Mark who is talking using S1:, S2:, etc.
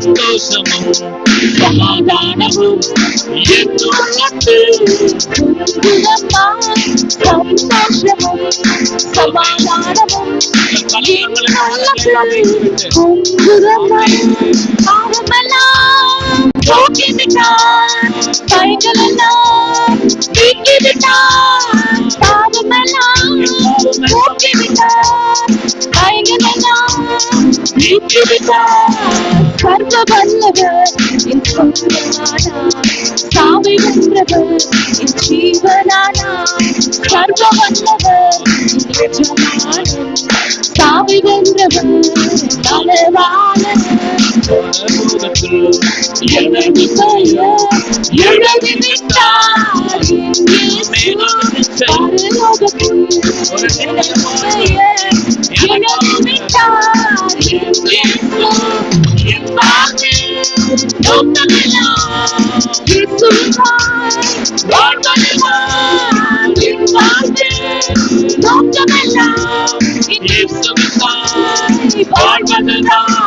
S1: சந்தோஷமும் சமாதானமும் என்னுள்ளது.
S2: சந்தோஷமும் சமாதானமும் பாவமெல்லாம் போக்கிவிட்டார், கைகளெல்லாம் நீக்கிவிட்டார். பாவமெல்லாம் போக்கிவிட்டார், கைகளெல்லாம் நீக்கிவிட்டார். சர்வ வல்லவர் என் சொந்தமானார், சாவை வென்றவர் என் ஜீவனானார். சர்வ வல்லவர் என் எஜமானன், சாவை வென்றவர் நலவாளன்.
S1: எனது பெயர் எழுதி விட்டார்
S2: பரலோகத்தில். எனது பெயர் எழுதி விட்டார்
S1: என் வாழ்க்கை நோக்கமெல்லாம்
S2: இயேசுவாய்
S1: வாழ்வதெல்லாம்
S2: என் வாழ்க்கை நோக்கமெல்லாம்
S1: இயேசுவுக்காய் வாழ்வதெல்லாம்